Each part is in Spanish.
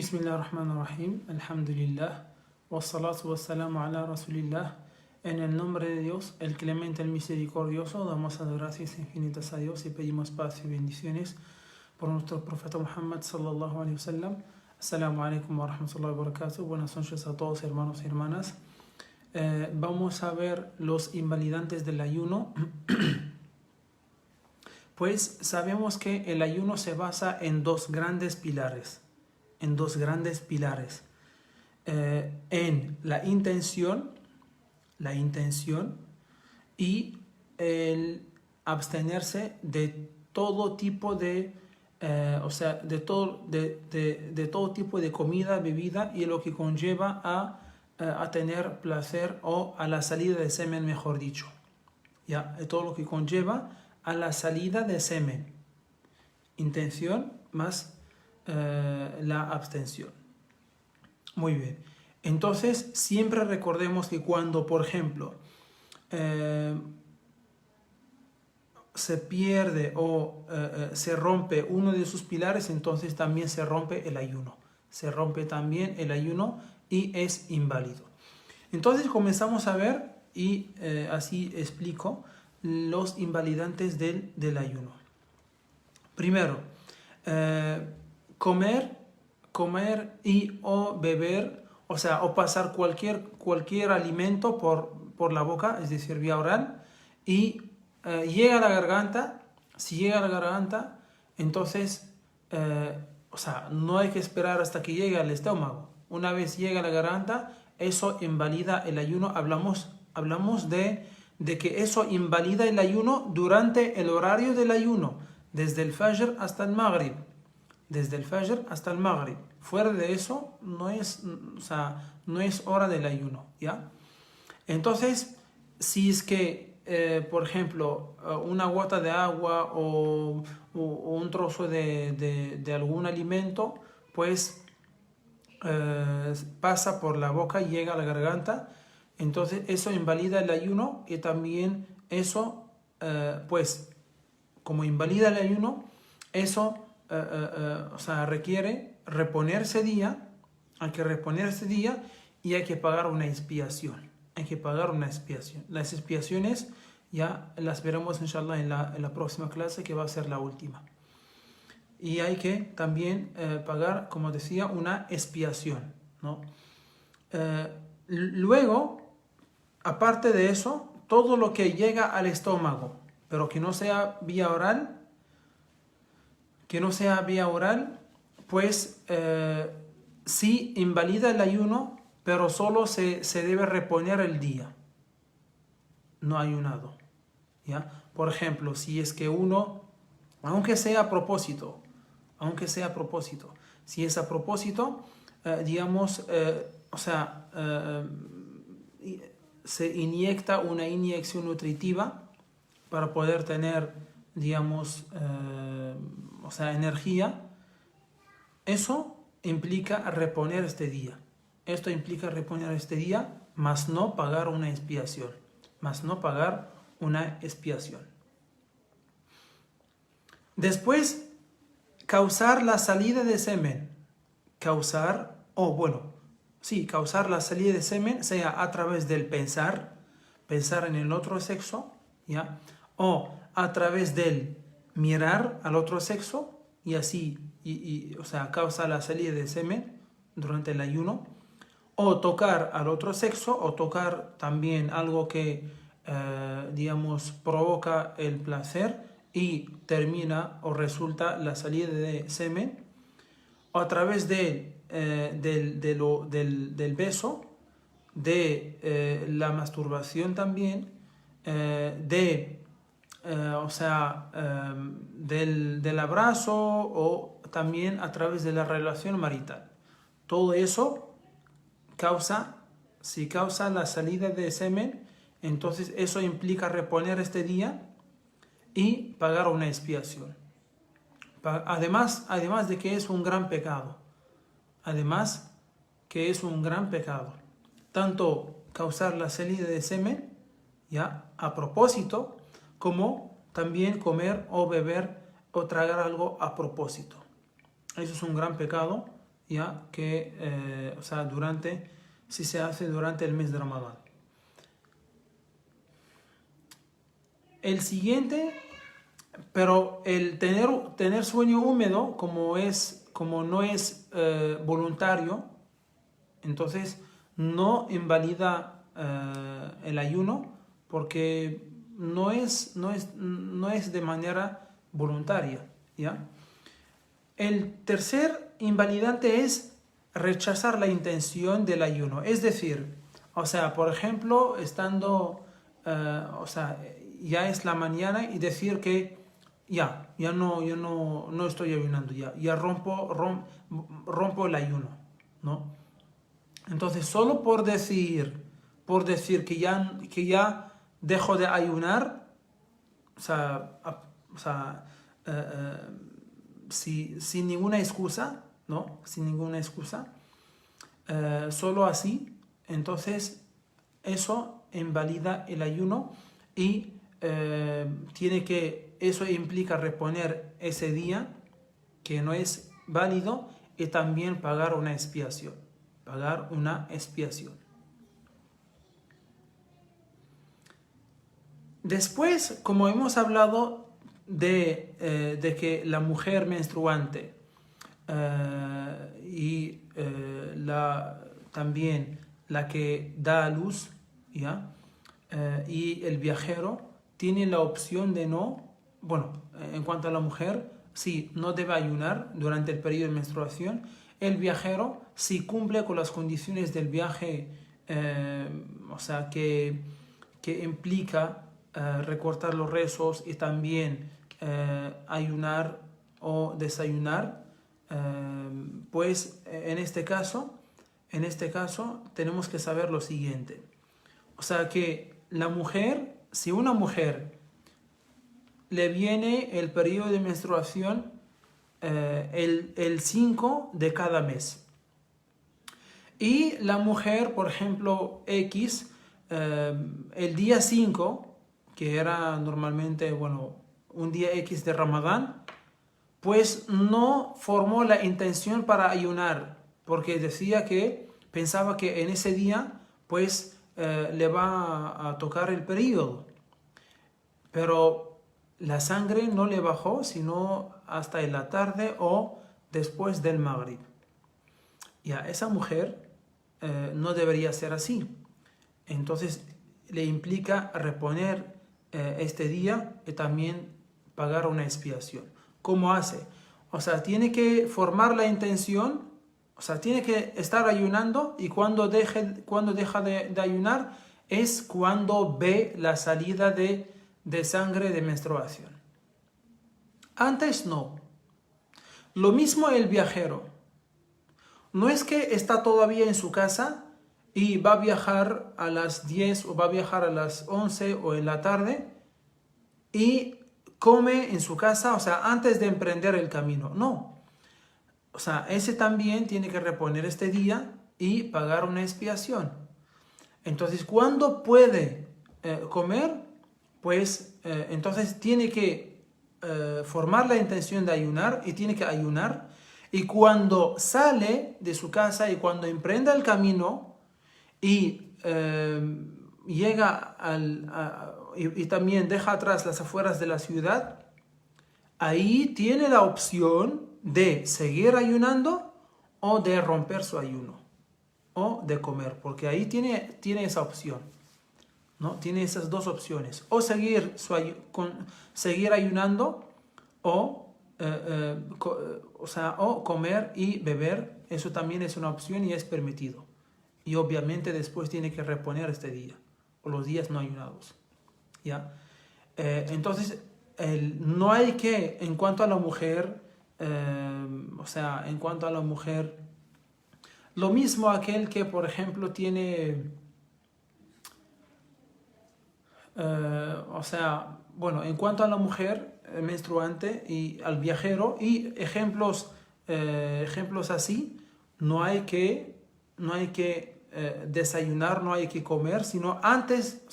Bismillahirrahmanirrahim, alhamdulillah, wassalatu wassalamu ala rasulillah. En el nombre de Dios, el clemente, el misericordioso, damos las gracias infinitas a Dios y pedimos paz y bendiciones por nuestro profeta Muhammad sallallahu alaihi wasallam. Assalamu alaikum wa rahmatullahi wa barakatuh. Buenas noches a todos, hermanos y hermanas. Vamos a ver los invalidantes del ayuno. Pues sabemos que el ayuno se basa en dos grandes pilares. En la intención y el abstenerse de todo tipo de todo tipo de comida, bebida y lo que conlleva a tener placer o a la salida de semen, mejor dicho. ¿Ya? Todo lo que conlleva a la salida de semen. Intención más la abstención. Muy bien. Entonces, siempre recordemos que cuando, por ejemplo, se pierde o se rompe uno de sus pilares, entonces también se rompe el ayuno. Se rompe también el ayuno y es inválido. Entonces comenzamos a ver y así explico los invalidantes del ayuno. Primero, comer y o beber, o pasar cualquier alimento por la boca, es decir, vía oral, y llega a la garganta. Si llega a la garganta, entonces no hay que esperar hasta que llegue al estómago. Una vez llega a la garganta, eso invalida el ayuno. Hablamos de que eso invalida el ayuno durante el horario del ayuno, desde el Fajr hasta el Maghrib. Desde el Fajr hasta el Maghrib. Fuera de eso no es hora del ayuno, ¿ya? Entonces, si es que, por ejemplo, una gota de agua o un trozo de algún alimento, pues pasa por la boca y llega a la garganta, entonces eso invalida el ayuno y también eso, pues, como invalida el ayuno, eso requiere reponerse día, hay que reponerse día y hay que pagar una expiación. Las expiaciones ya las veremos inshallah en la próxima clase, que va a ser la última. Y hay que también pagar, como decía, una expiación, ¿no? Luego, aparte de eso, todo lo que llega al estómago, pero que no sea vía oral, pues sí invalida el ayuno, pero solo se debe reponer el día, no ayunado, ¿ya? Por ejemplo, si es que uno, aunque sea a propósito, si es a propósito, se inyecta una inyección nutritiva para poder tener, energía, eso implica reponer este día. Esto implica reponer este día, más no pagar una expiación. Después, causar la salida de semen. Causar la salida de semen, sea a través del pensar en el otro sexo, ¿ya? O a través del mirar al otro sexo, y así, causa la salida de semen durante el ayuno, o tocar al otro sexo, o tocar también algo que, provoca el placer y termina o resulta la salida de semen, o a través del beso, de la masturbación también, del abrazo, o también a través de la relación marital. Todo eso si causa la salida de semen, entonces eso implica reponer este día y pagar una expiación. Además de que es un gran pecado. Tanto causar la salida de semen, ya, a propósito, como también comer o beber o tragar algo a propósito. Eso es un gran pecado, ya que, o sea, si se hace durante el mes de Ramadán. El siguiente, pero el tener sueño húmedo, como no es voluntario, entonces no invalida el ayuno porque no es de manera voluntaria, ¿ya? El tercer invalidante es rechazar la intención del ayuno. Es decir, o sea, por ejemplo, o sea, ya es la mañana y decir que ya no estoy ayunando, ya rompo el ayuno, ¿no? Entonces, solo por decir que ya dejo de ayunar, o sea, sin ninguna excusa, ¿no? Sin ninguna excusa, solo así, entonces eso invalida el ayuno y eso implica reponer ese día que no es válido y también pagar una expiación. Después, como hemos hablado de que la mujer menstruante y también la que da a luz, ¿ya? Y el viajero tienen la opción de en cuanto a la mujer, sí, no debe ayunar durante el periodo de menstruación. El viajero, si cumple con las condiciones del viaje, o sea, que implica recortar los rezos y también ayunar o desayunar, pues en este caso tenemos que saber lo siguiente. O sea que si una mujer le viene el periodo de menstruación el 5 de cada mes y la mujer, por ejemplo, X, el día 5, que era normalmente, un día X de Ramadán, pues no formó la intención para ayunar, porque pensaba que en ese día, pues le va a tocar el periodo. Pero la sangre no le bajó, sino hasta en la tarde o después del Maghrib. Y a esa mujer no debería ser así. Entonces le implica reponer este día y también pagar una expiación. ¿Cómo hace? O sea, tiene que formar la intención, o sea, tiene que estar ayunando y cuando deja de ayunar es cuando ve la salida de sangre de menstruación. Antes no. Lo mismo el viajero. No es que está todavía en su casa y va a viajar a las 10 o va a viajar a las 11 o en la tarde y come en su casa, o sea, antes de emprender el camino. No. O sea, ese también tiene que reponer este día y pagar una expiación. Entonces, ¿cuándo puede comer? Pues entonces tiene que formar la intención de ayunar y tiene que ayunar. Y cuando sale de su casa y cuando emprenda el camino y llega y también deja atrás las afueras de la ciudad, ahí tiene la opción de seguir ayunando o de romper su ayuno o de comer, porque ahí tiene esa opción, ¿no? Tiene esas dos opciones, o seguir ayunando o o comer y beber. Eso también es una opción y es permitido. Y obviamente después tiene que reponer este día o los días no ayunados, ¿ya? Entonces, no hay que, en cuanto a la mujer, lo mismo aquel que, por ejemplo, tiene, en cuanto a la mujer menstruante y al viajero y ejemplos así, no hay que desayunar, no hay que comer, sino antes,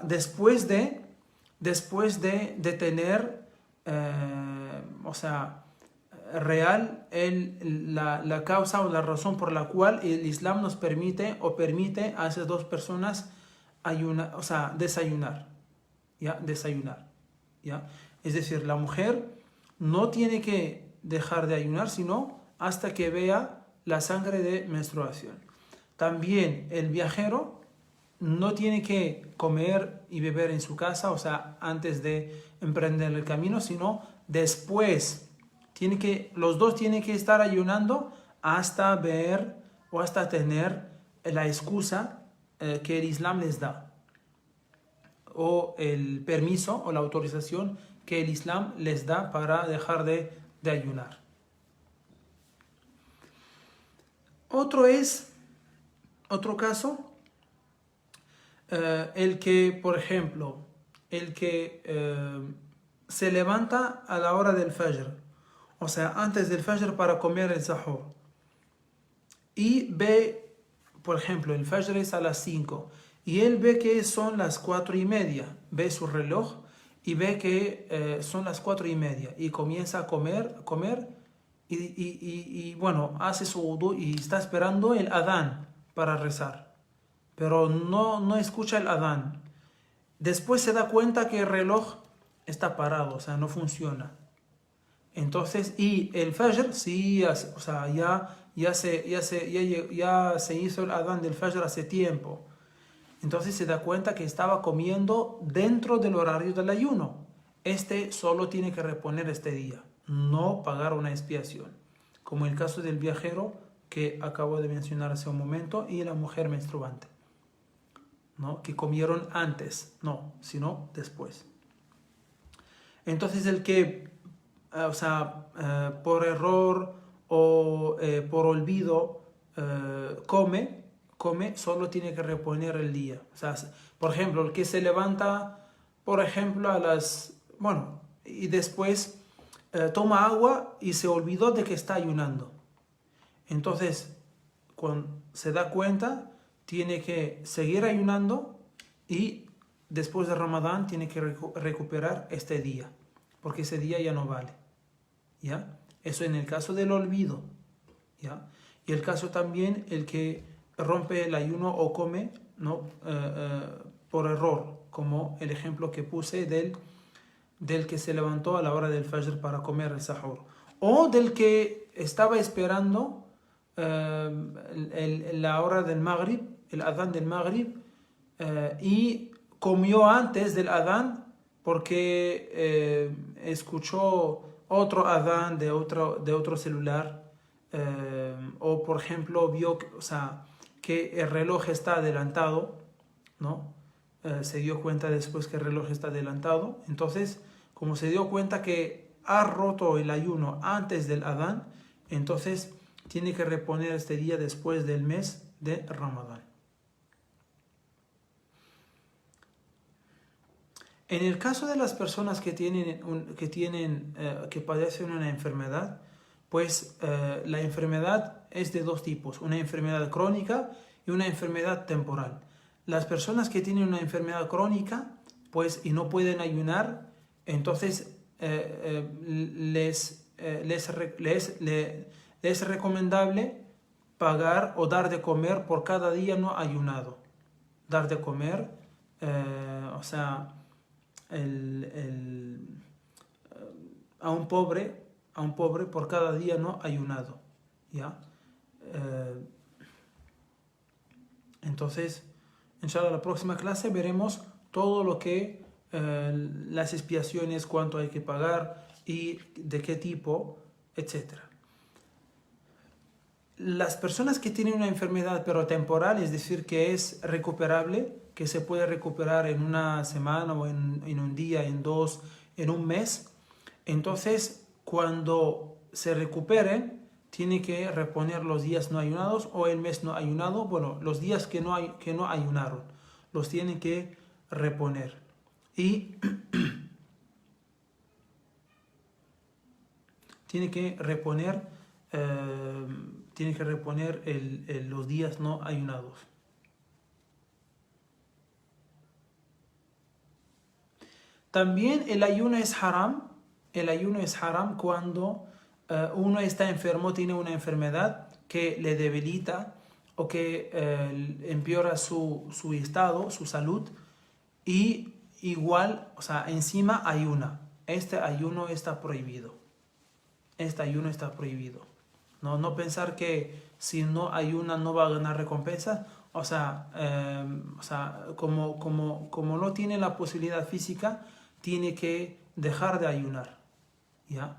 después de tener, real la causa o la razón por la cual el Islam nos permite o permite a esas dos personas o sea, desayunar, ¿ya? Desayunar, ¿ya? Es decir, la mujer no tiene que dejar de ayunar, sino hasta que vea la sangre de menstruación. También el viajero no tiene que comer y beber en su casa, o sea, antes de emprender el camino, sino después. Los dos tienen que estar ayunando hasta ver o hasta tener la excusa que el Islam les da, o el permiso o la autorización que el Islam les da para dejar de ayunar. Otro caso, el que, por ejemplo, se levanta a la hora del Fajr, o sea, antes del Fajr para comer el sahur, y ve, por ejemplo, el Fajr es a las 5, y él ve que son las 4:30, ve su reloj y ve que son las 4:30, y comienza a comer y bueno, hace su wudu y está esperando el adán para rezar, pero no escucha el adán. Después se da cuenta que el reloj está parado, o sea, no funciona. Entonces, y el Fajr, sí, o sea, ya se hizo el adán del Fajr hace tiempo. Entonces se da cuenta que estaba comiendo dentro del horario del ayuno. Solo tiene que reponer este día, no pagar una expiación, como el caso del viajero que acabo de mencionar hace un momento y la mujer menstruante, ¿no? Que comieron antes, no, sino después. Entonces el que, o sea, por error o por olvido come, solo tiene que reponer el día. O sea, por ejemplo, el que se levanta, por ejemplo, y después toma agua y se olvidó de que está ayunando. Entonces, cuando se da cuenta, tiene que seguir ayunando y después de Ramadán tiene que recuperar este día, porque ese día ya no vale, ¿ya? Eso en el caso del olvido, ¿ya? Y el caso también el que rompe el ayuno o come, ¿no? Por error, como el ejemplo que puse del que se levantó a la hora del Fajr para comer el sahur, o del que estaba esperando la hora del Maghrib, el adán del Maghrib, y comió antes del adán porque escuchó otro adán de otro celular, o por ejemplo vio o sea, que el reloj está adelantado, ¿no? Se dio cuenta después que el reloj está adelantado. Entonces, como se dio cuenta que ha roto el ayuno antes del adán, entonces tiene que reponer este día después del mes de Ramadán. En el caso de las personas que padecen una enfermedad, pues la enfermedad es de dos tipos, una enfermedad crónica y una enfermedad temporal. Las personas que tienen una enfermedad crónica, pues, y no pueden ayunar, entonces les es recomendable pagar o dar de comer por cada día no ayunado. Dar de comer, o sea, a un pobre por cada día no ayunado, ¿ya? Entonces, inshallah, la próxima clase veremos todo lo que las expiaciones, cuánto hay que pagar y de qué tipo, etc. Las personas que tienen una enfermedad pero temporal, es decir, que es recuperable, que se puede recuperar en una semana o en un día, en dos, en un mes, entonces cuando se recuperen tiene que reponer los días no ayunados o el mes no ayunado. Bueno, los días que no ayunaron los tienen que reponer y tiene que reponer los días no ayunados. También el ayuno es haram cuando uno está enfermo, tiene una enfermedad que le debilita o que empeora su estado, su salud, y igual, o sea, encima ayuna. Este ayuno está prohibido. Este ayuno está prohibido. No pensar que si no ayuna no va a ganar recompensa. O sea, como no tiene la posibilidad física, tiene que dejar de ayunar. ¿Ya?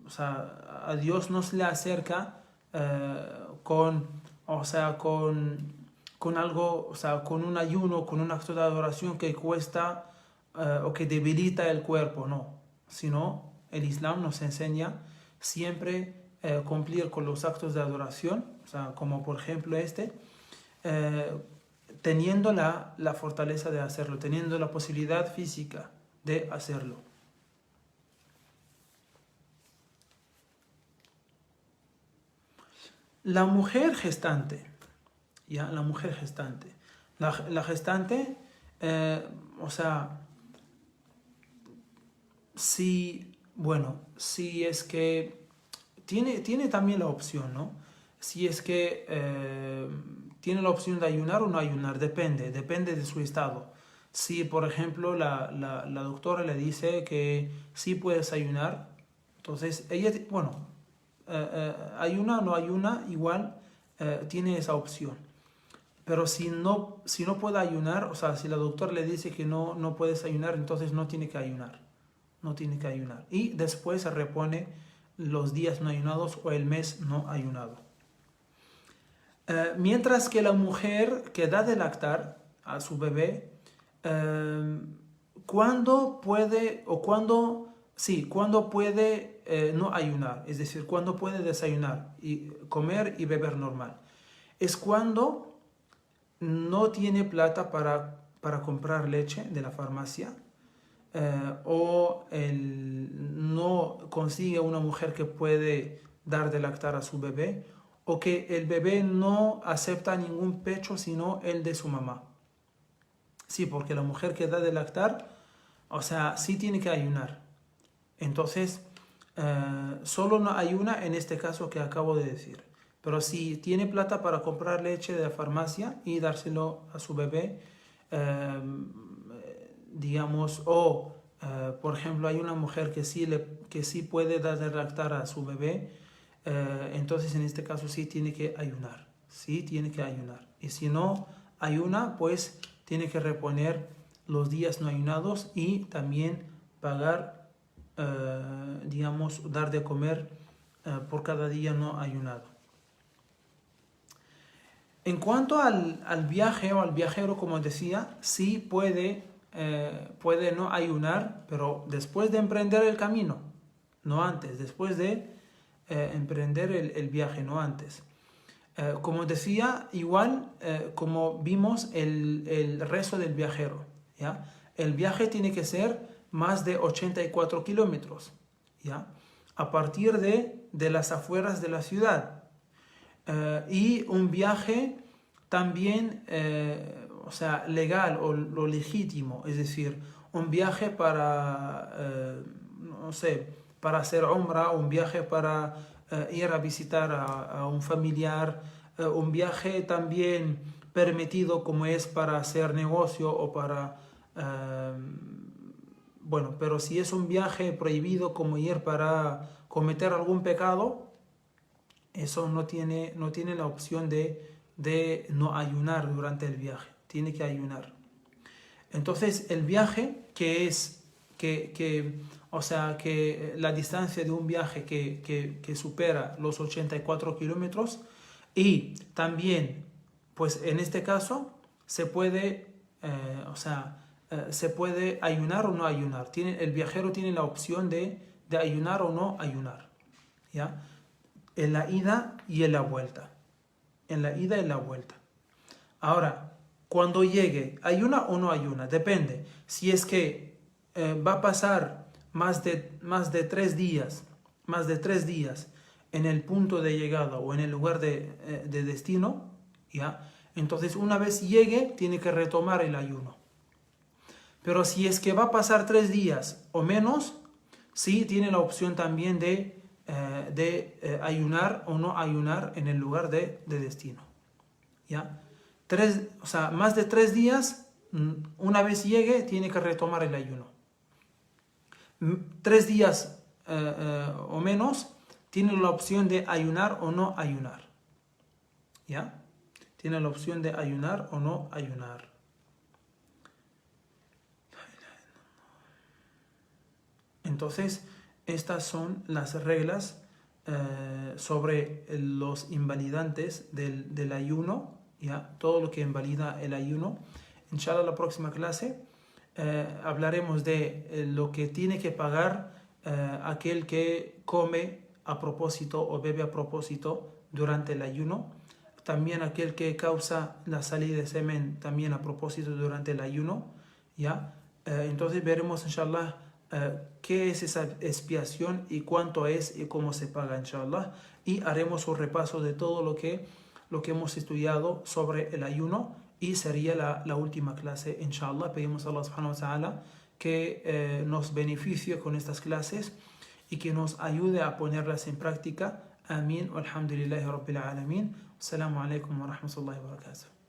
O sea, a Dios no se le acerca con algo, o sea, con un ayuno, con un acto de adoración que cuesta o que debilita el cuerpo, no. Sino el Islam nos enseña siempre cumplir con los actos de adoración, o sea, como por ejemplo teniendo la fortaleza de hacerlo, teniendo la posibilidad física de hacerlo. La mujer gestante, ¿ya? La mujer gestante. La gestante, o sea, si es que tiene también la opción, ¿no? Si es que tiene la opción de ayunar o no ayunar, depende de su estado. Si, por ejemplo, la doctora le dice que sí puedes ayunar, entonces ella, ayuna o no ayuna, igual tiene esa opción. Pero si no puede ayunar, o sea, si la doctora le dice que no puedes ayunar, entonces no tiene que ayunar. No tiene que ayunar. Y después se repone los días no ayunados o el mes no ayunado. Mientras que la mujer que da de lactar a su bebé, ¿cuándo puede no ayunar? Es decir, ¿cuándo puede desayunar y comer y beber normal? Es cuando no tiene plata para comprar leche de la farmacia, o no consigue una mujer que puede dar de lactar a su bebé, o que el bebé no acepta ningún pecho sino el de su mamá. Sí, porque la mujer que da de lactar, o sea, sí tiene que ayunar. Entonces, solo no ayuna en este caso que acabo de decir. Pero si tiene plata para comprar leche de la farmacia y dárselo a su bebé, digamos, o por ejemplo hay una mujer que sí puede dar de lactar a su bebé, entonces en este caso sí tiene que ayunar. Sí tiene que ayunar. Y si no ayuna, pues tiene que reponer los días no ayunados y también pagar, digamos, dar de comer por cada día no ayunado. En cuanto al viaje o al viajero, como decía, sí puede no ayunar, pero después de emprender el camino, no antes, después de emprender el viaje, no antes. Como decía, igual como vimos el rezo del viajero, ¿ya? El viaje tiene que ser más de 84 kilómetros, ¿ya? A partir de las afueras de la ciudad. Y un viaje también, o sea, legal o lo legítimo, es decir, un viaje para, no sé, para hacer umra, un viaje para ir a visitar a un familiar, un viaje también permitido como es para hacer negocio o para, pero si es un viaje prohibido como ir para cometer algún pecado, eso no tiene la opción de no ayunar durante el viaje, tiene que ayunar. Entonces el viaje o sea, que la distancia de un viaje que supera los 84 kilómetros, y también, pues en este caso, se puede, se puede ayunar o no ayunar. El viajero tiene la opción de ayunar o no ayunar, ¿ya? En la ida y en la vuelta. En la ida y en la vuelta. Ahora, cuando llegue, ¿ayuna o no ayuna? Depende. Si es que va a pasar más de 3 días, en el punto de llegada o en el lugar de destino, ¿ya? Entonces una vez llegue, tiene que retomar el ayuno. Pero si es que va a pasar 3 días o menos, Sí, tiene la opción también de ayunar o no ayunar en el lugar de destino. ¿Ya? O sea, más de 3 días, una vez llegue, tiene que retomar el ayuno. 3 días o menos, tiene la opción de ayunar o no ayunar. ¿Ya? Tiene la opción de ayunar o no ayunar. Entonces, estas son las reglas sobre los invalidantes del ayuno, ¿ya? Todo lo que invalida el ayuno. Inshallah, la próxima clase hablaremos de lo que tiene que pagar aquel que come a propósito o bebe a propósito durante el ayuno. También aquel que causa la salida de semen también a propósito durante el ayuno, ¿ya? Entonces veremos, inshallah, qué es esa expiación y cuánto es y cómo se paga, inshallah. Y haremos un repaso de todo lo que hemos estudiado sobre el ayuno y sería la última clase, inshallah. Pedimos a Allah subhanahu wa ta'ala que nos beneficie con estas clases y que nos ayude a ponerlas en práctica. Amén. Walhamdulillahi rabbil alamin. Assalamu alaikum wa rahmatullahi wa barakatuh.